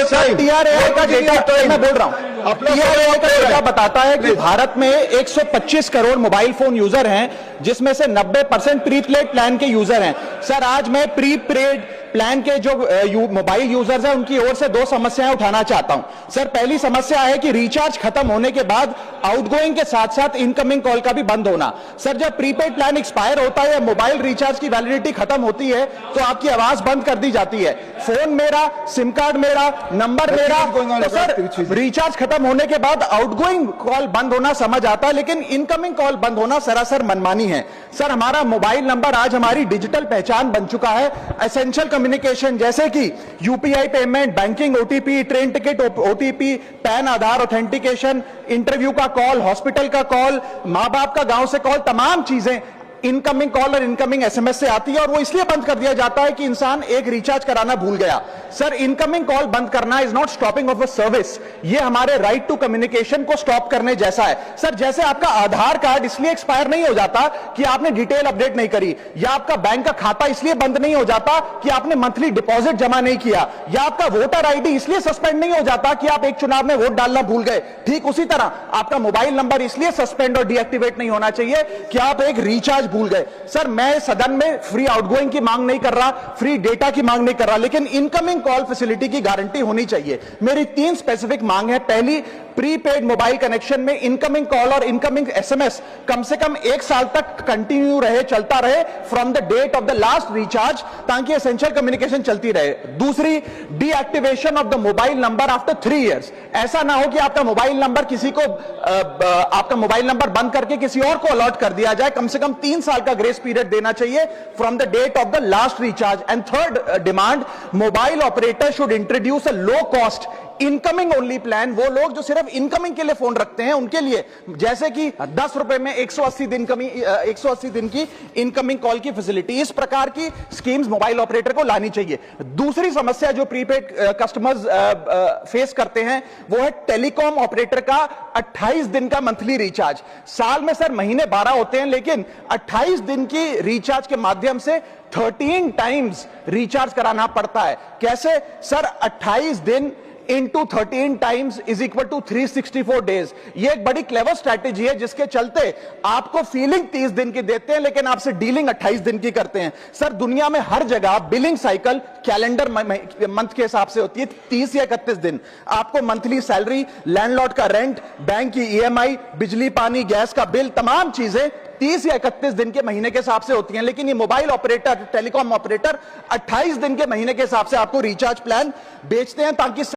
TRE का data मैं बोल रहा हूं, टीआरए का डेटा बताता है कि भारत में 125 करोड़ मोबाइल फोन यूजर हैं, जिसमें से 90% प्रीपेड प्लान के यूजर हैं। सर, आज मैं प्रीपेड प्लान के जो मोबाइल यूजर्स हैं उनकी ओर से 2 समस्याएं उठाना चाहता हूं। सर, पहली समस्या है कि रिचार्ज खत्म होने के बाद आउटगोइंग के साथ साथ इनकमिंग कॉल का भी बंद होना। सर, जब प्रीपेड प्लान एक्सपायर होता है या मोबाइल रिचार्ज की वैलिडिटी खत्म होती है तो आपकी आवाज बंद कर दी जाती है, फोन मेरा, सिम कार्ड मेरा, नंबर मेरा। तो सर, रिचार्ज खत्म होने के बाद आउटगोइंग कॉल बंद होना समझ आता है, लेकिन इनकमिंग कॉल बंद होना सरासर मनमानी है। सर, हमारा मोबाइल नंबर आज हमारी डिजिटल पहचान बन चुका है। एसेंशियल कम्युनिकेशन जैसे कि UPI payment, banking, OTP, train ticket OTP, PAN Aadhaar authentication, interview का कॉल, हॉस्पिटल का कॉल, मां बाप का गांव से कॉल, तमाम चीजें इनकमिंग कॉल और इनकमिंग एसएमएस से आती है, और वो इसलिए बंद कर दिया जाता है कि इंसान एक रिचार्ज कराना भूल गया। सर, इनकमिंग कॉल बंद करना is not stopping of a service, ये हमारे राइट टू कम्युनिकेशन को स्टॉप करने जैसा है। सर, जैसे आपका आधार कार्ड इसलिए एक्सपायर नहीं हो जाता कि आपने डिटेल अपडेट नहीं करी, या आपका बैंक का खाता इसलिए बंद नहीं हो जाता कि आपने मंथली डिपॉजिट जमा नहीं किया, या आपका वोटर आईडी इसलिए सस्पेंड नहीं हो जाता कि आप एक चुनाव में वोट डालना भूल गए, ठीक उसी तरह आपका मोबाइल नंबर इसलिए सस्पेंड और डीएक्टिवेट नहीं होना चाहिए कि आप एक रिचार्ज भूल गए। सर, मैं सदन में फ्री आउटगोइंग की मांग नहीं कर रहा, फ्री डेटा की मांग नहीं कर रहा, लेकिन इनकमिंग कॉल फैसिलिटी की गारंटी होनी चाहिए। मेरी 3 स्पेसिफिक मांग है। पहली, प्रीपेड मोबाइल कनेक्शन में इनकमिंग कॉल और इनकमिंग एसएमएस कम से कम 1 साल तक कंटिन्यू रहे, चलता रहे from the date of the last recharge, ताकि एसेंशियल कम्युनिकेशन चलती रहे। दूसरी, deactivation of the mobile number after 3 years. ऐसा ना हो कि आपका मोबाइल नंबर किसी को आपका मोबाइल नंबर बंद करके किसी और को अलॉट कर दिया जाए। कम से कम 3 साल का ग्रेस पीरियड देना चाहिए from the date of the last recharge. And third demand, mobile operator should introduce a low cost incoming only plan. वो लोग जो सिर्फ इनकमिंग के लिए फोन रखते हैं उनके लिए, जैसे कि 10 रुपए में 180 दिन की इनकमिंग कॉल की फैसिलिटी, इस प्रकार की स्कीम्स मोबाइल ऑपरेटर को लानी चाहिए। दूसरी समस्या जो प्रीपेड कस्टमर्स फेस करते हैं वो है टेलीकॉम ऑपरेटर का 28 दिन का मंथली रिचार्ज। साल में सर महीने 12 होते हैं, लेकिन 28 दिन की रिचार्ज के माध्यम से 13 टाइम्स रिचार्ज कराना पड़ता है। कैसे सर? 28 दिन into 13 times is equal to 364 days. ये एक बड़ी क्लेवर स्ट्रैटेजी है, जिसके चलते आपको फीलिंग 30 दिन की देते हैं, लेकिन आपसे डीलिंग 28 दिन की करते हैं। सर, दुनिया में हर जगह बिलिंग साइकिल कैलेंडर मंथ के हिसाब से होती है, 30 या 31 दिन। आपको मंथली सैलरी, लैंडलॉर्ड का रेंट, बैंक की ईएमआई, बिजली पानी गैस का बिल, तमाम चीजें 30 या 31 दिन के महीने के हिसाब से होती हैं। लेकिन ये मोबाइल ऑपरेटर, टेलीकॉम ऑपरेटर 28 दिन के महीने के हिसाब से आपको रिचार्ज प्लान बेचते हैं, ताकि